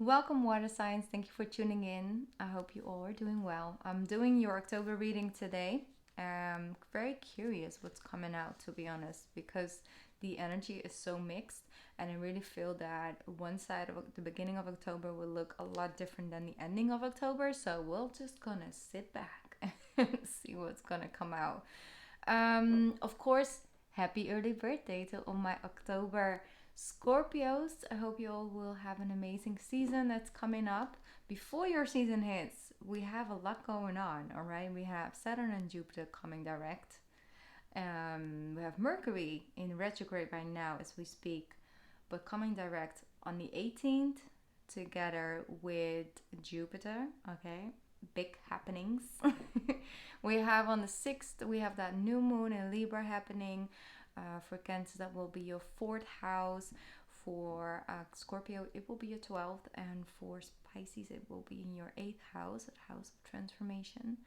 Welcome, water signs. Thank you for tuning in. I hope you all are doing well. I'm doing your October reading today. I'm very curious what's coming out, to be honest, because the energy is so mixed, and I really feel that one side of the beginning of October will look a lot different than the ending of October. So we're just gonna sit back and see what's gonna come out. Of course, happy early birthday to all my October Scorpios. I hope you all will have an amazing season that's coming up. Before your season hits, we have a lot going on, all right? We have Saturn and Jupiter coming direct. We have Mercury in retrograde right now as we speak, but coming direct on the 18th together with Jupiter, okay? Big happenings. We have on the 6th, we have that new moon in Libra happening. For Cancer, that will be your 4th house. For Scorpio, it will be your 12th. And for Pisces, it will be in your 8th house, a house of transformation.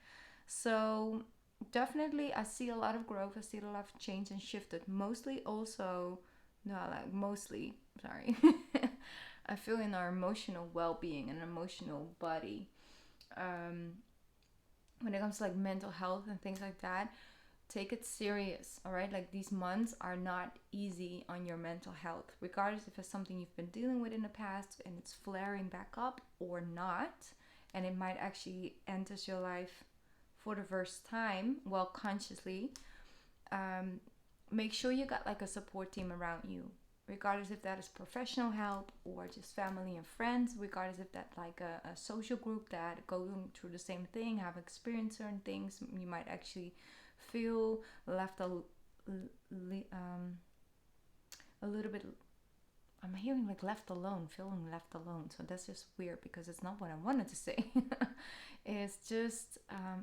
So definitely, I see a lot of growth. I see a lot of change and shifted. Mostly also, no, like mostly, sorry. I feel in our emotional well-being and emotional body. Um, when it comes to like mental health and things like that, take it serious, all right? Like these months are not easy on your mental health, regardless if it's something you've been dealing with in the past and it's flaring back up or not, and it might actually enter your life for the first time, well, consciously. Make sure you got like a support team around you, regardless if that is professional help or just family and friends, regardless if that's like a social group that going through the same thing, have experienced certain things. You might actually feel left a little bit. I'm hearing like left alone, feeling left alone. So that's just weird because it's not what I wanted to say. It's just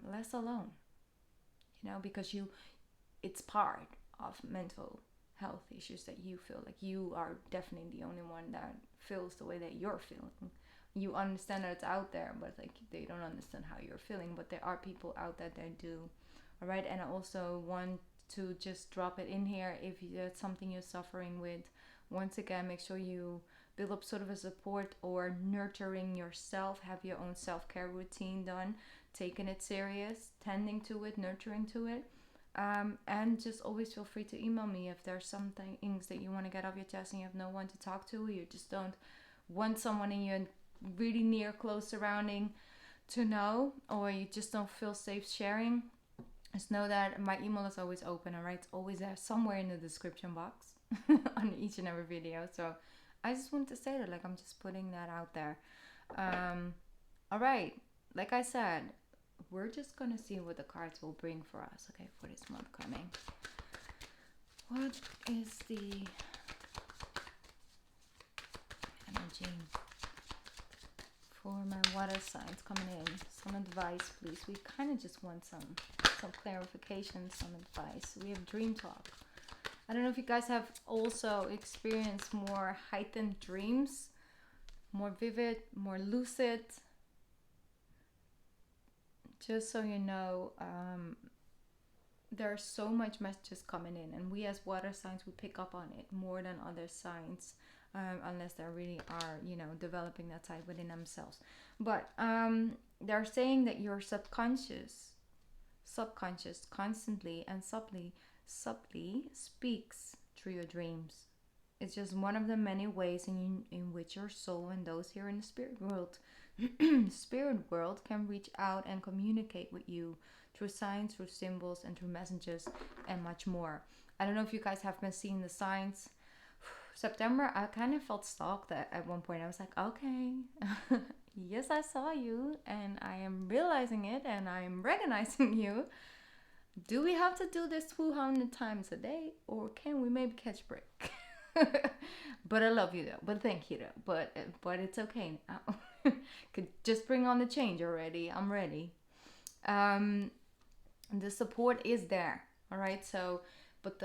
less alone, because it's part of mental health issues that you feel like you are definitely the only one that feels the way that you're feeling. You understand that it's out there, but like they don't understand how you're feeling. But there are people out there that do. All right, and I also want to just drop it in here if that's something you're suffering with. Once again, make sure you build up sort of a support or nurturing yourself. Have your own self-care routine done, taking it serious, tending to it, nurturing to it. And just always feel free to email me if there's some things that you want to get off your chest and you have no one to talk to. You just don't want someone in your really near, close surrounding to know, or you just don't feel safe sharing. Just know that my email is always open, alright? It's always there somewhere in the description box on each and every video. So I just want to say that, like, I'm just putting that out there. Alright, like I said, we're just gonna see what the cards will bring for us, okay, for this month coming. What is the energy for my water signs coming in? Some advice, please. We kind of just want some clarification, some advice. We have dream talk. I don't know if you guys have also experienced more heightened dreams, more vivid, more lucid. Just so you know, there's so much messages coming in, and we as water signs, we pick up on it more than other signs, unless they really are, developing that side within themselves. But they're saying that your subconscious constantly and subtly speaks through your dreams. It's just one of the many ways in which your soul and those here in the spirit world can reach out and communicate with you through signs, through symbols, and through messages, and much more. I don't know if you guys have been seeing the signs. September, I kind of felt stalked at one point. I was like, okay, yes, I saw you, and I am realizing it, and I am recognizing you. Do we have to do this 200 times a day, or can we maybe catch a break? But I love you though. But thank you though. But it's okay now. Could just bring on the change already. I'm ready. The support is there. All right. So, but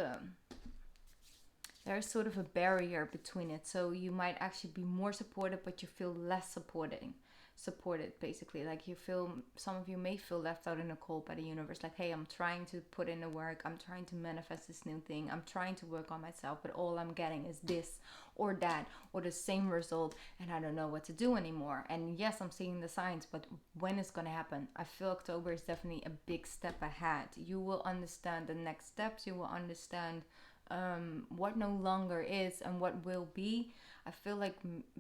there's sort of a barrier between it. So you might actually be more supported, but you feel less supported. supported, basically. Like you feel, some of you may feel left out in the cold by the universe, like, hey, I'm trying to put in the work, I'm trying to manifest this new thing, I'm trying to work on myself, but all I'm getting is this or that or the same result, and I don't know what to do anymore. And yes, I'm seeing the signs, but when it's going to happen? I feel October is definitely a big step ahead. You will understand the next steps, you will understand what no longer is and what will be. I feel like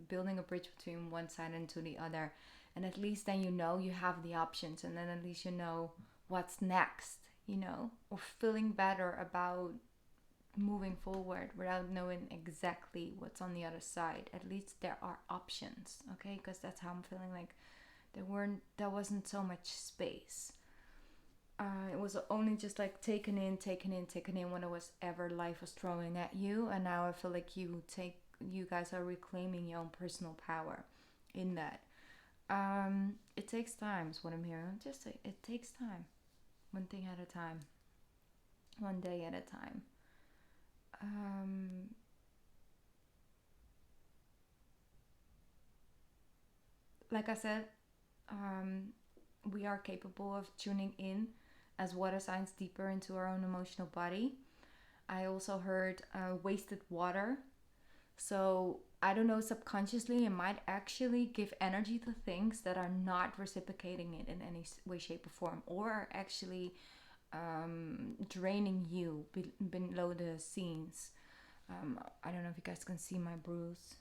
building a bridge between one side and to the other, and at least then you have the options, and then at least you know what's next, or feeling better about moving forward without knowing exactly what's on the other side. At least there are options, okay? Because that's how I'm feeling, like there wasn't so much space. It was only just like taken in whatever life was throwing at you, and now I feel like you guys are reclaiming your own personal power in that. It takes time is what I'm hearing. Just say it takes time, one thing at a time, one day at a time. Like I said, we are capable of tuning in as water signs deeper into our own emotional body. I also heard wasted water. So I don't know, subconsciously it might actually give energy to things that are not reciprocating it in any way, shape, or form, or are actually draining you below the scenes. I don't know if you guys can see my bruise.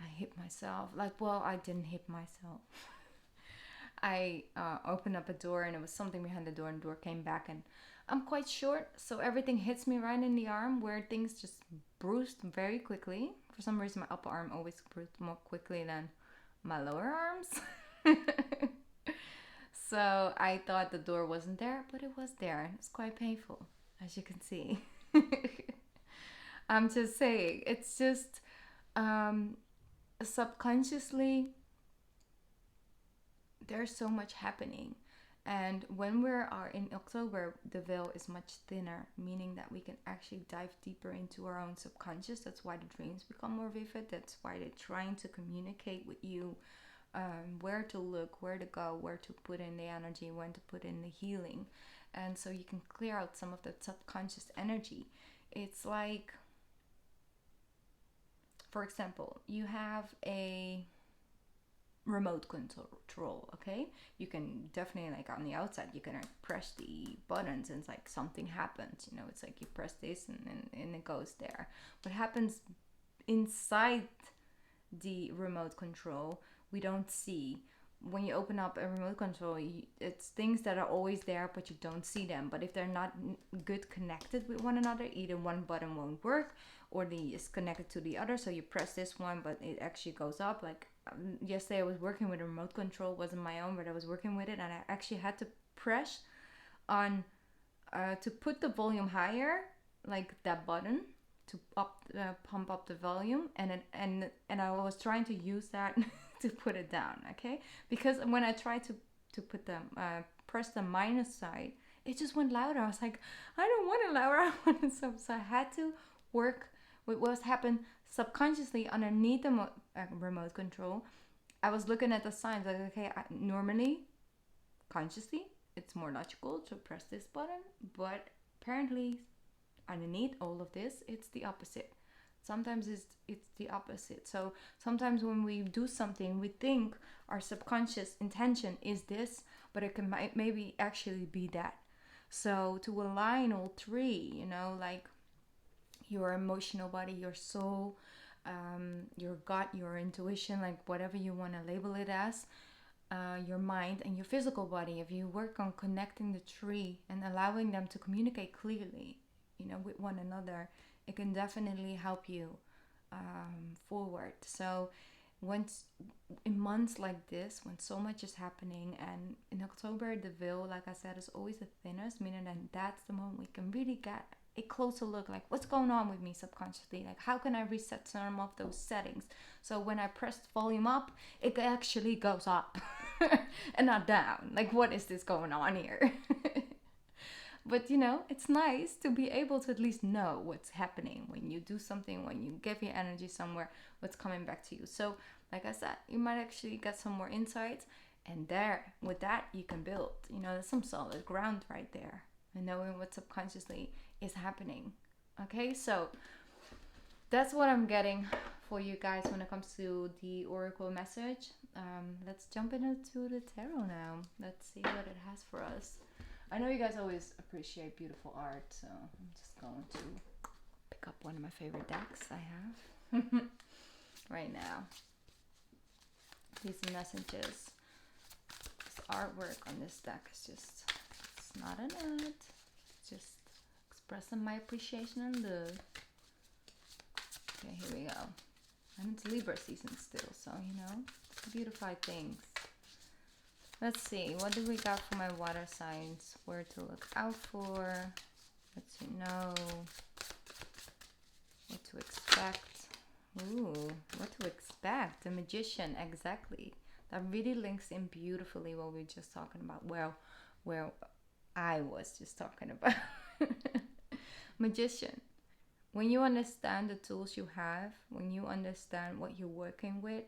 I hit myself. I didn't hit myself. I opened up a door and it was something behind the door, and the door came back, and I'm quite short, so everything hits me right in the arm, where things just bruised very quickly. For some reason, my upper arm always bruised more quickly than my lower arms. So I thought the door wasn't there, but it was there, and it's quite painful, as you can see. I'm just saying, it's just subconsciously there's so much happening. And when we are in October, the veil is much thinner, meaning that we can actually dive deeper into our own subconscious. That's why the dreams become more vivid. That's why they're trying to communicate with you where to look, where to go, where to put in the energy, when to put in the healing. And so you can clear out some of that subconscious energy. It's like, for example, you have a remote control, okay? You can definitely, like, on the outside, you can press the buttons and it's like something happens, it's like you press this and it goes there. What happens inside the remote control, we don't see. When you open up a remote control, it's things that are always there, but you don't see them. But if they're not good connected with one another, either one button won't work or the is connected to the other. So you press this one, but it actually goes up. Like yesterday I was working with a remote control, wasn't my own, but I was working with it, and I actually had to press on to put the volume higher, like that button, to pump up the volume, and I was trying to use that to put it down, okay? Because when I tried to put the press the minus side, it just went louder. I was like, I don't want it louder, I want it so I had to work with what happened subconsciously underneath the remote control. I was looking at the signs, like, okay, normally, consciously, it's more logical to press this button, but apparently underneath all of this, it's the opposite. Sometimes it's the opposite. So sometimes when we do something, we think our subconscious intention is this, but it can maybe actually be that. So to align all three, like your emotional body, your soul, your gut, your intuition, like whatever you want to label it as, your mind and your physical body, if you work on connecting the three and allowing them to communicate clearly, with one another, it can definitely help you forward. So once in months like this, when so much is happening, and in October the veil, like I said, is always the thinnest, meaning that that's the moment we can really get a closer look, like what's going on with me subconsciously, like how can I reset some of those settings, so when I press volume up, it actually goes up and not down. Like, what is this going on here? But you know, it's nice to be able to at least know what's happening when you do something, when you give your energy somewhere, what's coming back to you. So, like I said, you might actually get some more insights, and there, with that, you can build. You know, there's some solid ground right there, and knowing what subconsciously is happening. Okay, so that's what I'm getting for you guys when it comes to the oracle message. Let's jump into the tarot now. Let's see what it has for us. I know you guys always appreciate beautiful art, so I'm just going to pick up one of my favorite decks I have right now. These messages, this artwork on this deck is just, it's not an ad, it's just expressing my appreciation and love. Okay, here we go. And it's Libra season still, so you know, beautify things. Let's see, what do we got for my water signs? Where to look out for? What to know? What to expect? Ooh, what to expect? The Magician, exactly. That really links in beautifully what we were just talking about. Well, where I was just talking about. Magician. When you understand the tools you have, when you understand what you're working with,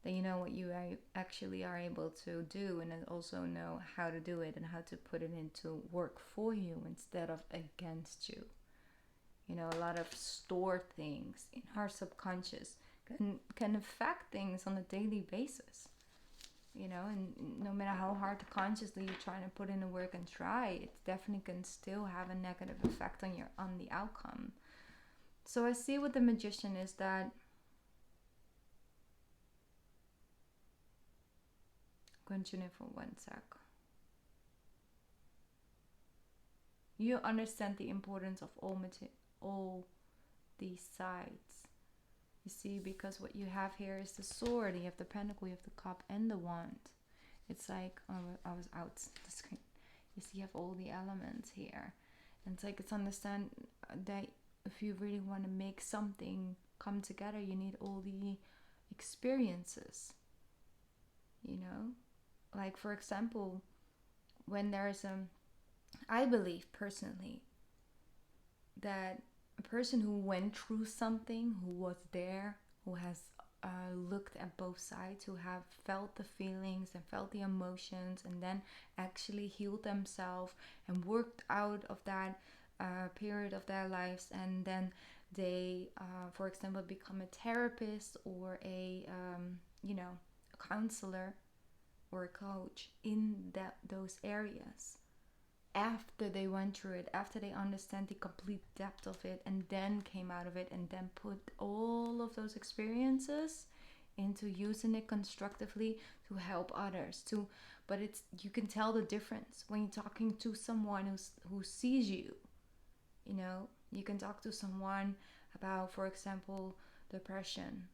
then you know what you actually are able to do, and then also know how to do it and how to put it into work for you instead of against you. You know, a lot of stored things in our subconscious can affect things on a daily basis. You know, and no matter how hard consciously you're trying to put in the work and try, it definitely can still have a negative effect on the outcome. So I see with the Magician is that I'm going to tune in for 1 sec. You understand the importance of all these sides. You see, because what you have here is the sword, you have the pentacle, you have the cup, and the wand. It's like, oh, I was out the screen. You see, you have all the elements here. And it's like, it's understand that if you really want to make something come together, you need all the experiences. You know? Like, for example, when there's I believe personally that a person who went through something, who was there, who has looked at both sides, who have felt the feelings and felt the emotions, and then actually healed themselves and worked out of that period of their lives, and then they, for example, become a therapist or a counselor or a coach in those areas. After they went through it, after they understand the complete depth of it, and then came out of it, and then put all of those experiences into using it constructively to help others too. But it's, you can tell the difference when you're talking to someone who sees you. You know, you can talk to someone about, for example, depression.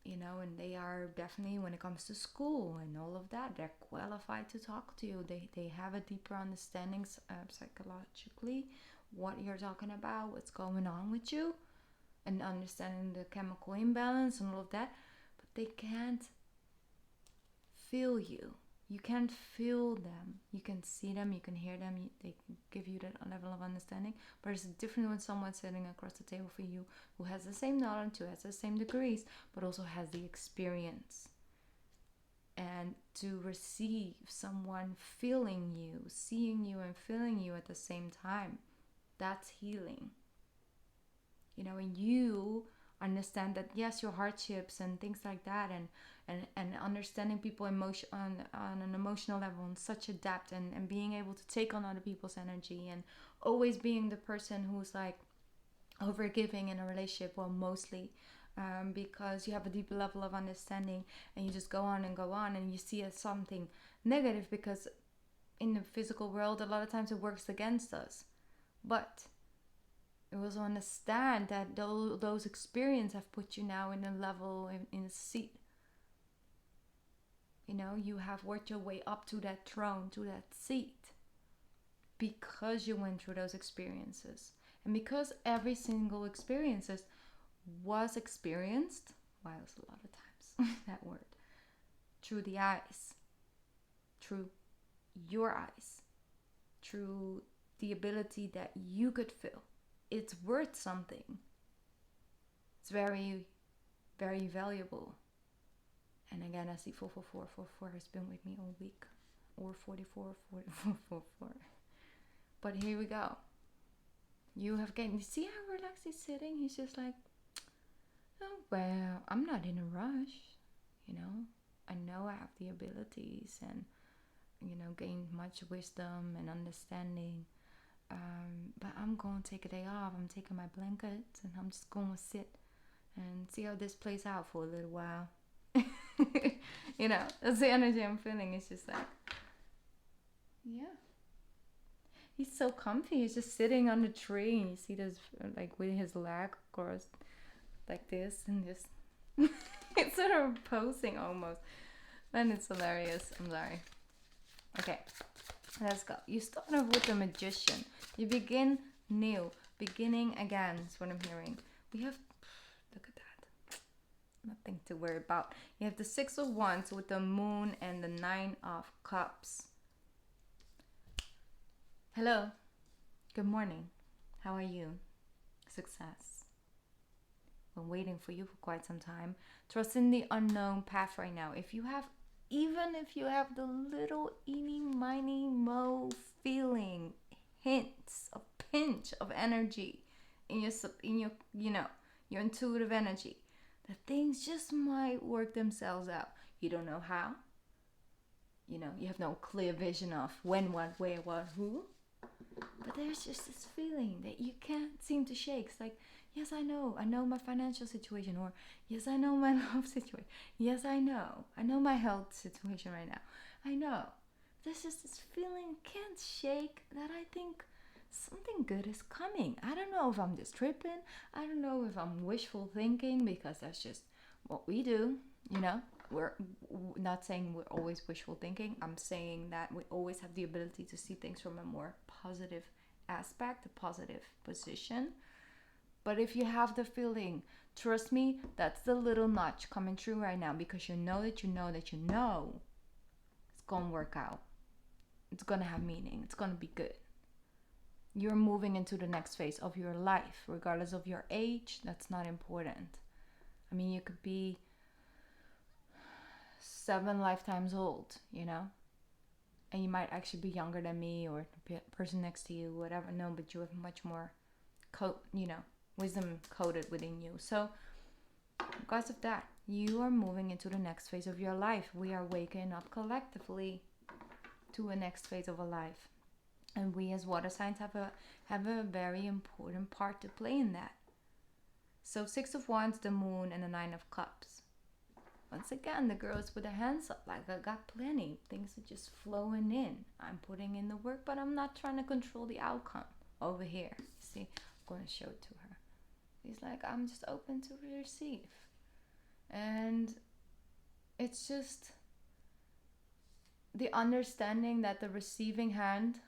You know, and they are definitely, when it comes to school and all of that, they're qualified to talk to you. They have a deeper understanding psychologically what you're talking about, what's going on with you, and understanding the chemical imbalance and all of that. But they can't feel you. You can't feel them. You can see them, you can hear them, they can give you that level of understanding. But it's different when someone's sitting across the table for you who has the same knowledge, who has the same degrees, but also has the experience. And to receive someone feeling you, seeing you and feeling you at the same time, that's healing. You know, and you understand that, yes, your hardships and things like that, and understanding people emotion on an emotional level in such a depth, and being able to take on other people's energy, and always being the person who's like overgiving in a relationship, well, mostly because you have a deep level of understanding, and you just go on and you see it as something negative, because in the physical world a lot of times it works against us. But you also understand that those experiences have put you now in a level, in a seat. You know, you have worked your way up to that throne, to that seat, because you went through those experiences. And because every single experiences was experienced, well, it's a lot of times that word, through the eyes, through your eyes. through the ability that you could feel. It's worth something. It's very, very valuable. And again, I see 44444 has been with me all week. Or 444444. But here we go. You see how relaxed he's sitting? He's just like, oh, well, I'm not in a rush. I know I have the abilities and, gained much wisdom and understanding. But I'm going to take a day off. I'm taking my blankets and I'm just going to sit and see how this plays out for a little while. That's the energy I'm feeling. It's just like, yeah. He's so comfy. He's just sitting on the tree. And you see this, like, with his leg crossed like this and just it's sort of posing almost. And it's hilarious. I'm sorry. Okay, let's go. You start off with the Magician. You begin new. Beginning again is what I'm hearing. We have, look at that. Nothing to worry about. You have the 6 of Wands with the Moon and the 9 of Cups. Hello. Good morning. How are you? Success. Been waiting for you for quite some time. Trust in the unknown path right now. Even if you have the little eeny miny mo feeling, hints of pinch of energy in your your intuitive energy, that things just might work themselves out. You don't know how. You have no clear vision of when, what, where, what, who. But there's just this feeling that you can't seem to shake. It's like, yes, I know my financial situation, or yes, I know my love situation. Yes, I know my health situation right now. I know. There's just this feeling can't shake that I think something good is coming. I don't know if I'm just tripping. I don't know if I'm wishful thinking, because that's just what we do, We're not saying we're always wishful thinking. I'm saying that we always have the ability to see things from a more positive aspect, a positive position. But if you have the feeling, trust me, that's the little notch coming through right now, because you know that it's going to work out. It's going to have meaning. It's going to be good. You're moving into the next phase of your life, regardless of your age. That's not important. I mean, you could be 7 lifetimes old, and you might actually be younger than me, or the person next to you, whatever. No, but you have much more wisdom coded within you. So because of that, you are moving into the next phase of your life. We are waking up collectively to a next phase of a life, and we as water signs have a very important part to play in that. So 6 of Wands, the Moon, and the 9 of Cups. Once again, the girls with their hands up, like, I got plenty. Things are just flowing in. I'm putting in the work, but I'm not trying to control the outcome over here. See, I'm going to show it to her. He's like, I'm just open to receive. And it's just the understanding that the receiving hand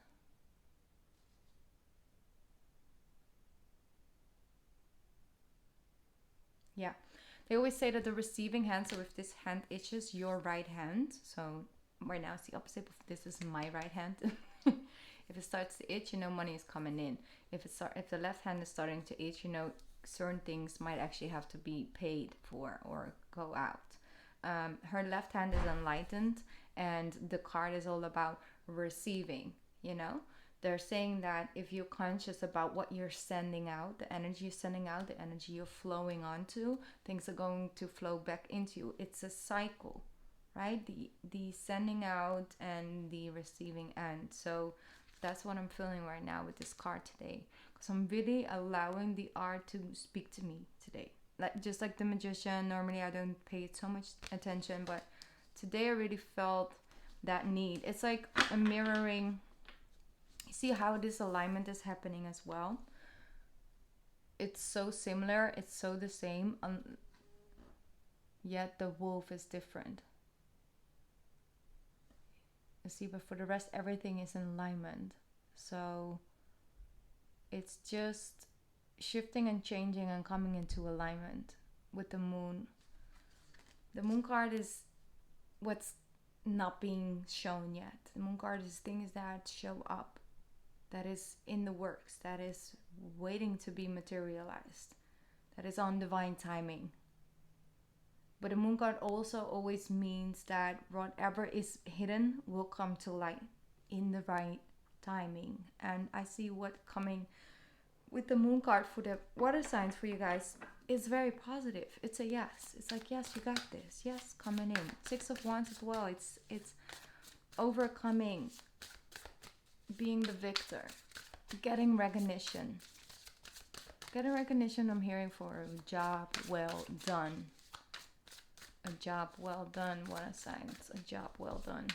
they always say that the receiving hand, so if this hand itches your right hand, so right now it's the opposite, but this is my right hand. If it starts to itch, money is coming in. If the left hand is starting to itch, certain things might actually have to be paid for or go out. Her left hand is enlightened, and the card is all about receiving. They're saying that if you're conscious about what you're sending out, the energy you're sending out, the energy you're flowing onto, things are going to flow back into you. It's a cycle, right? The sending out and the receiving end. So that's what I'm feeling right now with this card today, because I'm really allowing the art to speak to me today. Just like the Magician, normally I don't pay so much attention, but today I really felt that need. It's like a mirroring. See how this alignment is happening as well. It's so similar, it's so the same, yet the wolf is different. You see, but for the rest, everything is in alignment. So it's just shifting and changing and coming into alignment with the moon. The moon card is what's not being shown yet. The moon card is things that show up that is in the works, that is waiting to be materialized, that is on divine timing. But the moon card also always means that whatever is hidden will come to light in the right timing. And I see what coming with the moon card for the water signs for you guys is very positive. It's a yes. It's like, yes, you got this. Yes, coming in. 6 of Wands as well. It's overcoming, being the victor, getting recognition. Getting recognition, I'm hearing, for a job well done. A job well done. What a sign. It's a job well done.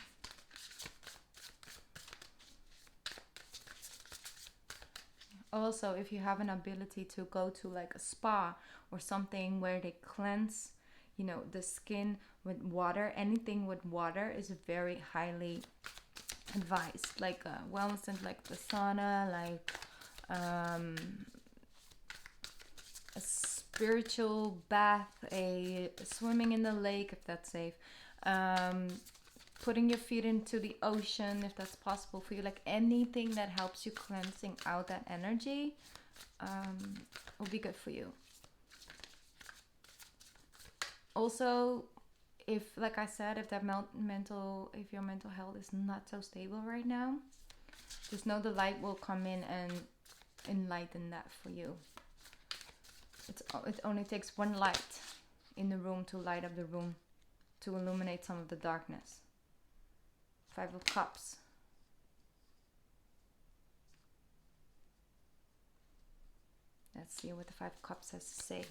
Also, if you have an ability to go to like a spa or something where they cleanse, you know, the skin with water, anything with water is very highly advised. Like wellness and like the sauna, like a spiritual bath, a swimming in the lake if that's safe, putting your feet into the ocean if that's possible for you, like anything that helps you cleansing out that energy will be good for you. Also, if, like I said, if that if your mental health is not so stable right now, just know the light will come in and enlighten that for you. It only takes one light in the room to light up the room, to illuminate some of the darkness. 5 of Cups. Let's see what the 5 of Cups has to say.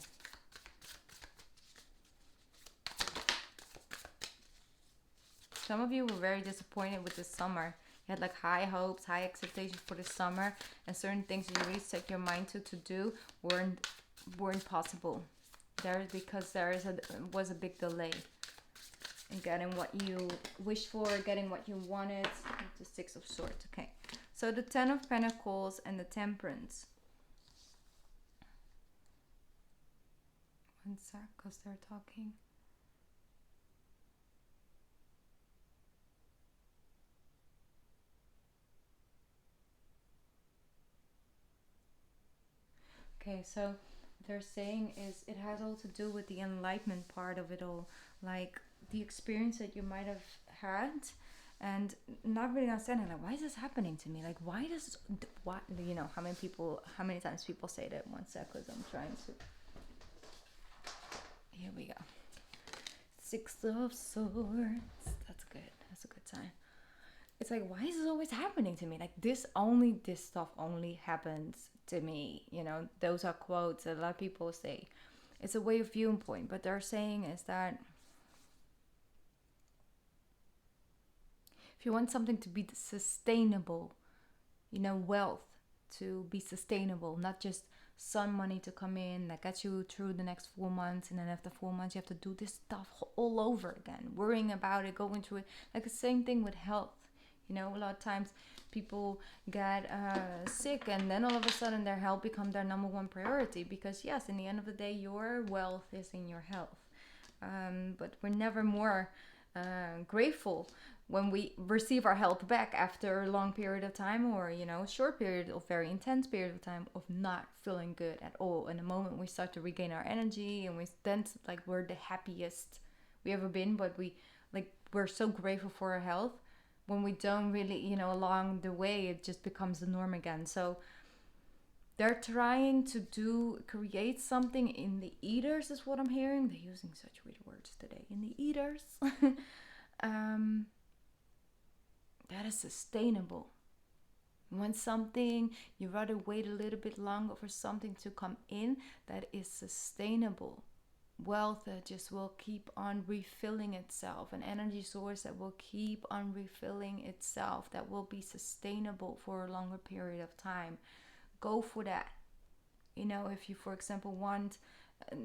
Some of you were very disappointed with this summer. You had like high hopes, high expectations for the summer, and certain things you really set your mind to do weren't possible. Because there was a big delay in getting what you wished for, getting what you wanted. The 6 of Swords. Okay, so the 10 of Pentacles and the Temperance. One sec, because they're talking. Okay, so they're saying is it has all to do with the enlightenment part of it all, like the experience that you might have had and not really understanding, like, why is this happening to me? Like, what, you know, how many times people say that? One sec, because I'm trying to, here we go. 6 of Swords. That's good. That's a good sign. It's like, why is this always happening to me? Like, this stuff only happens to me. You know, those are quotes that a lot of people say. It's a way of viewpoint, but they're saying is that if you want something to be sustainable, you know, wealth to be sustainable, not just sun money to come in that gets you through the next 4 months, and then after 4 months you have to do this stuff all over again, worrying about it, going through it. Like the same thing with health. You know, a lot of times people get sick, and then all of a sudden their health becomes their number one priority, because yes, in the end of the day, your wealth is in your health. But we're never more grateful when we receive our health back after a long period of time, or, you know, a short period of very intense period of time of not feeling good at all. And the moment we start to regain our energy, and we're the happiest we ever been, but we're so grateful for our health. When we don't really, you know, along the way, it just becomes the norm again. So they're trying to create something in the Eaters, is what I'm hearing. They're using such weird words today. In the Eaters. That is sustainable. You want something, you rather wait a little bit longer for something to come in that is sustainable. Wealth that just will keep on refilling itself, an energy source that will keep on refilling itself, that will be sustainable for a longer period of time. Go for that. You know, if you, for example,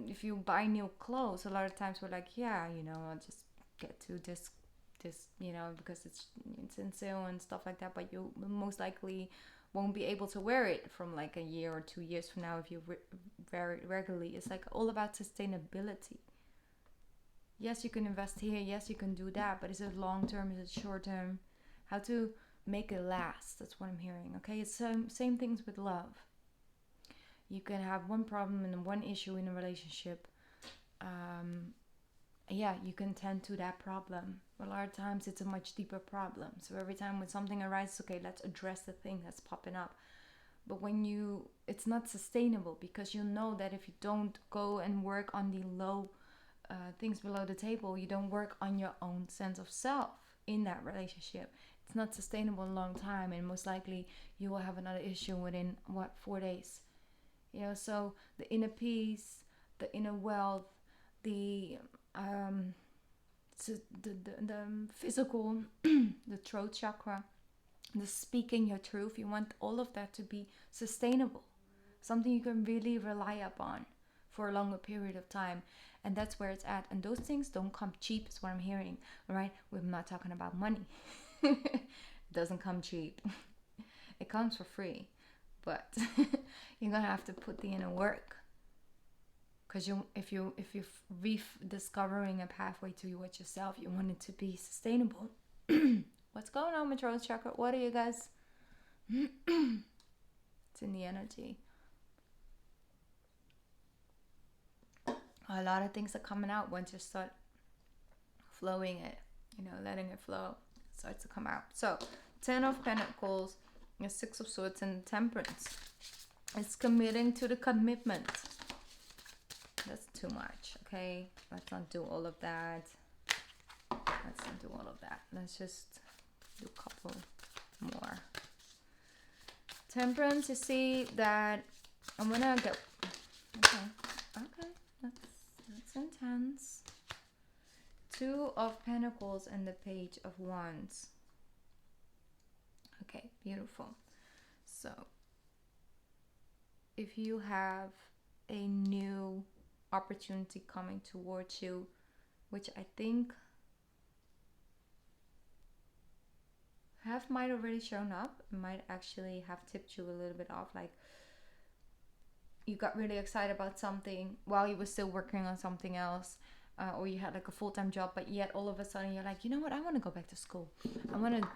if you buy new clothes, a lot of times we're like, yeah, you know, I'll just get to this, you know, because it's in sale and stuff like that, but you most likely won't be able to wear it from like a year or 2 years from now if you wear it regularly. It's like all about sustainability. Yes, you can invest here. Yes, you can do that. But is it long term? Is it short term? How to make it last. That's what I'm hearing. Okay, it's same things with love. You can have one problem and one issue in a relationship. Yeah, you can tend to that problem. But a lot of times it's a much deeper problem. So every time when something arises, okay, let's address the thing that's popping up. But it's not sustainable, because you know that if you don't go and work on the low things below the table, you don't work on your own sense of self in that relationship, it's not sustainable a long time, and most likely you will have another issue within 4 days. So the inner peace, the inner wealth, the physical, the throat chakra, the speaking your truth, you want all of that to be sustainable, something you can really rely upon for a longer period of time. And that's where it's at. And those things don't come cheap, is what I'm hearing. All right, we're not talking about money. It doesn't come cheap. It comes for free, but you're gonna have to put the inner work. Because if you're rediscovering a pathway towards yourself, you want it to be sustainable. What's going on with throat chakra? What are you guys? It's in the energy. A lot of things are coming out once you start flowing it, letting it flow. It starts to come out. So, 10 of Pentacles, the 6 of Swords, and Temperance. It's committing to the commitment. That's too much, okay? Let's not do all of that. Let's just do a couple more. Temperance, you see that I'm gonna go. Okay. That's intense. 2 of Pentacles and the Page of Wands. Okay, beautiful. So, if you have a new opportunity coming towards you, which I think might already shown up, might actually have tipped you a little bit off, like you got really excited about something while you were still working on something else, or you had like a full-time job, but yet all of a sudden you're like, you know what, I want to go back to school. I want to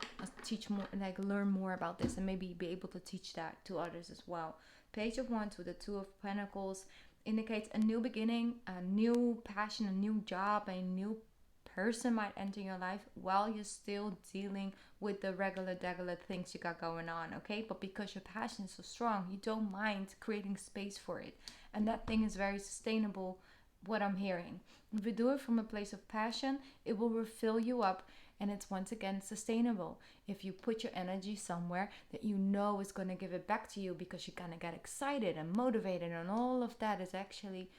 teach more, like learn more about this, and maybe be able to teach that to others as well. Page of Wands with the 2 of Pentacles indicates a new beginning, a new passion, a new job, a new person might enter your life while you're still dealing with the regular things you got going on, okay? But because your passion is so strong, you don't mind creating space for it. And that thing is very sustainable, what I'm hearing. If you do it from a place of passion, it will refill you up, and it's once again sustainable. If you put your energy somewhere that you know is going to give it back to you because you're going to get excited and motivated, and all of that is actually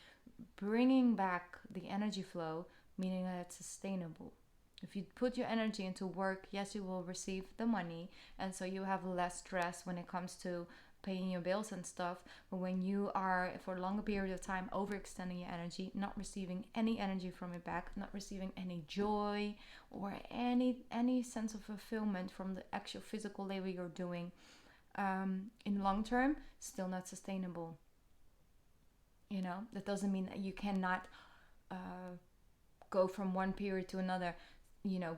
bringing back the energy flow, meaning that it's sustainable. If you put your energy into work, yes, you will receive the money, and so you have less stress when it comes to paying your bills and stuff. But when you are for a longer period of time overextending your energy, not receiving any energy from it back, not receiving any joy or any sense of fulfillment from the actual physical labor you're doing, in long term, still not sustainable. That doesn't mean that you cannot go from one period to another,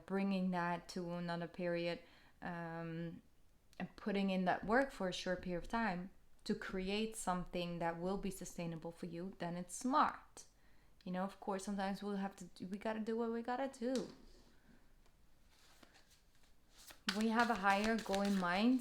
bringing that to another period, and putting in that work for a short period of time to create something that will be sustainable for you, then it's smart. Of course, sometimes we gotta do what we gotta do. When you have a higher goal in mind,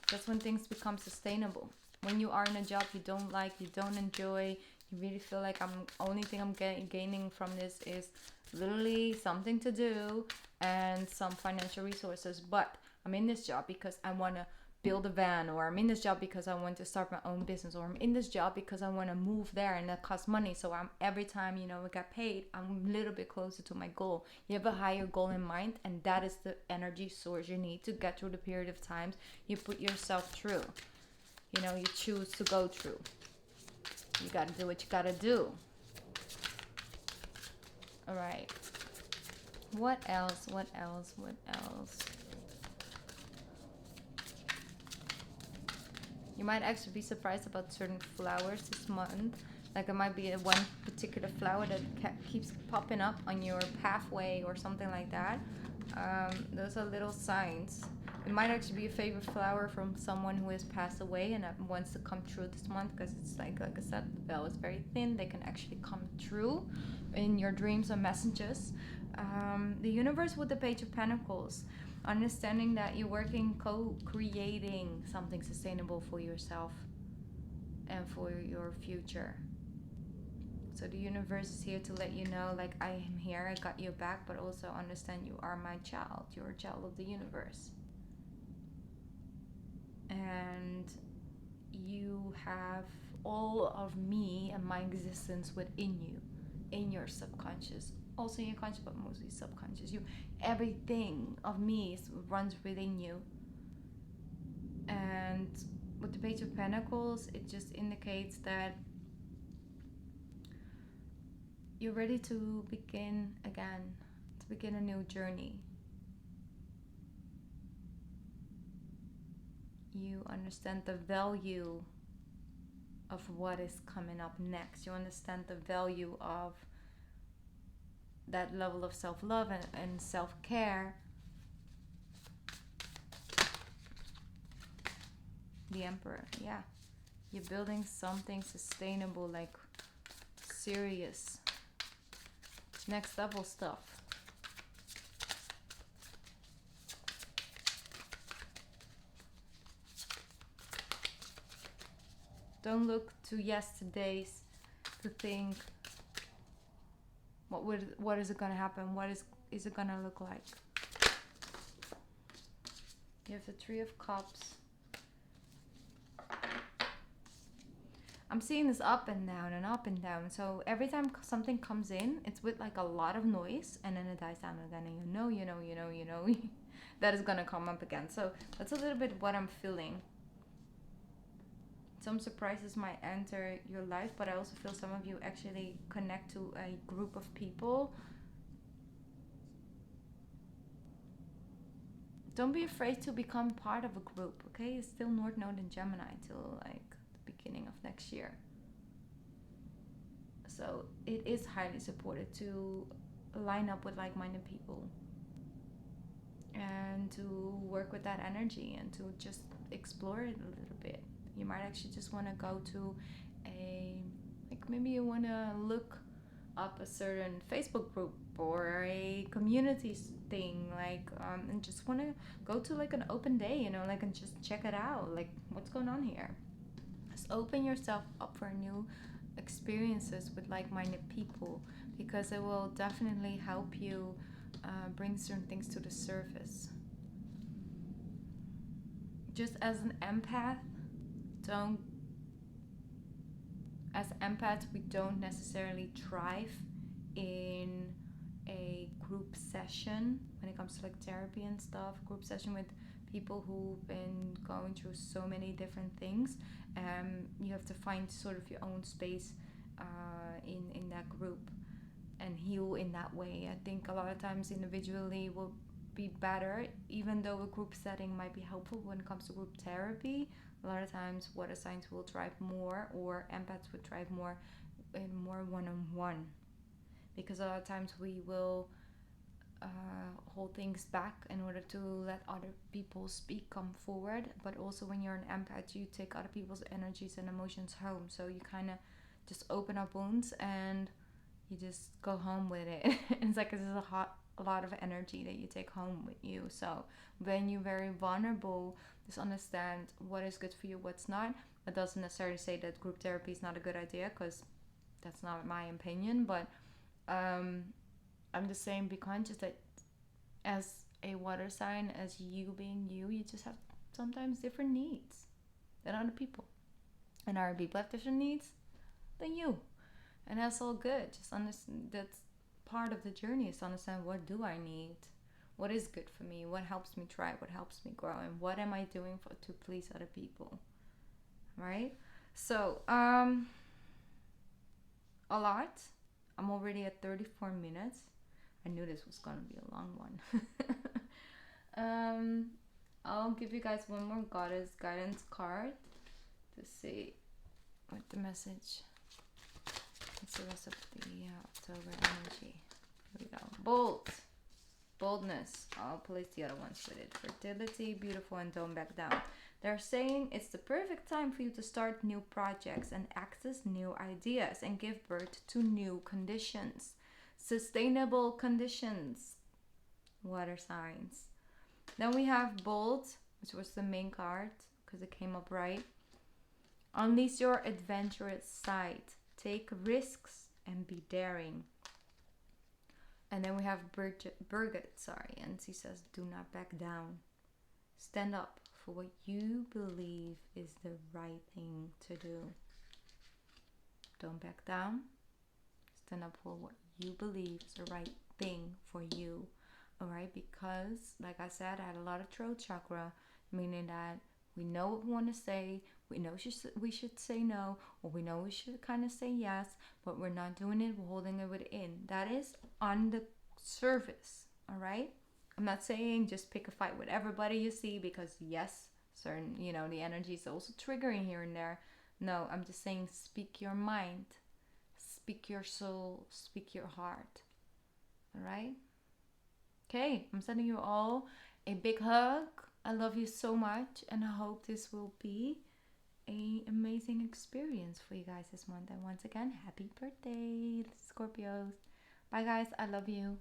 that's when things become sustainable. When you are in a job you don't like, you don't enjoy, you really feel like only thing I'm gaining from this is literally something to do and some financial resources, but I'm in this job because I want to build a van, or I'm in this job because I want to start my own business, or I'm in this job because I want to move there and that costs money, so every time we get paid, I'm a little bit closer to my goal. You have a higher goal in mind, and that is the energy source you need to get through the period of times you put yourself through. You choose to go through. You got to do what you got to do. All right. What else? You might actually be surprised about certain flowers this month. Like it might be one particular flower that keeps popping up on your pathway or something like that. Those are little signs It might actually be a favorite flower from someone who has passed away and wants to come true this month, because it's like I said, the veil is very thin. They can actually come true in your dreams and messages. The universe with the Page of Pentacles, understanding that you're working, co-creating something sustainable for yourself and for your future. So the universe is here to let you know, like, I am here, I got your back, but also understand you are my child. You're a child of the universe. And you have all of me and my existence within you, in your subconscious, also in your conscious, but mostly subconscious. Everything of me runs within you. And with the Page of Pentacles, it just indicates that you're ready to begin again, to begin a new journey. You understand the value of what is coming up next. You understand the value of that level of self-love and self-care. The Emperor, yeah. You're building something sustainable, like serious, next level stuff. Don't look to yesterday's to think, what is it gonna happen? What is it gonna look like? You have the Three of Cups. I'm seeing this up and down and up and down. So every time something comes in, it's with like a lot of noise, and then it dies down again, and you know that is gonna come up again. So that's a little bit what I'm feeling. Some surprises might enter your life, but I also feel some of you actually connect to a group of people. Don't be afraid to become part of a group, okay? It's still North Node in Gemini till like the beginning of next year. So it is highly supported to line up with like-minded people and to work with that energy and to just explore it a little bit. You might actually just want to go to maybe you want to look up a certain Facebook group or a community thing, and just want to go to like an open day, and just check it out, like what's going on here. Just open yourself up for new experiences with like-minded people, because it will definitely help you bring certain things to the surface. Just as an empath, as empaths, we don't necessarily thrive in a group session when it comes to like therapy and stuff. Group session with people who've been going through so many different things. You have to find sort of your own space in that group and heal in that way. I think a lot of times individually will be better, even though a group setting might be helpful when it comes to group therapy. A lot of times water signs will thrive more, or empaths would thrive more in more one-on-one, because a lot of times we will hold things back in order to let other people speak, come forward. But also when you're an empath, you take other people's energies and emotions home, so you kind of just open up wounds and you just go home with it. It's like this is a lot of energy that you take home with you. So when you're very vulnerable, just understand what is good for you, what's not. That doesn't necessarily say that group therapy is not a good idea, because that's not my opinion. But I'm just saying, be conscious that as a water sign, as you being you just have sometimes different needs than other people. And other people have different needs than you. And that's all good. Just understand that's part of the journey, is to understand, what do I need? What is good for me? What helps me thrive? What helps me grow? And what am I doing to please other people? Right? So, a lot. I'm already at 34 minutes. I knew this was going to be a long one. I'll give you guys one more goddess guidance card to see what the message. What's the rest of the October energy? Here we go. Bolt. boldness. I'll place the other ones with it. Fertility, beautiful, and don't back down. They're saying it's the perfect time for you to start new projects and access new ideas and give birth to new conditions. Sustainable conditions. Water signs. Then we have bold, which was the main card because it came up right. Unleash your adventurous side. Take risks and be daring. And then we have Birgit, and she says, do not back down. Stand up for what you believe is the right thing to do. Don't back down. Stand up for what you believe is the right thing for you. Alright, because like I said, I had a lot of throat chakra, meaning that we know what we want to say, we know we should say no, or we know we should kind of say yes, but we're not doing it, we're holding it within. That is on the surface, alright? I'm not saying just pick a fight with everybody you see, because yes, certain, the energy is also triggering here and there. No, I'm just saying speak your mind, speak your soul, speak your heart, alright? Okay, I'm sending you all a big hug. I love you so much, and I hope this will be an amazing experience for you guys this month. And once again, happy birthday, Scorpios. Bye guys, I love you.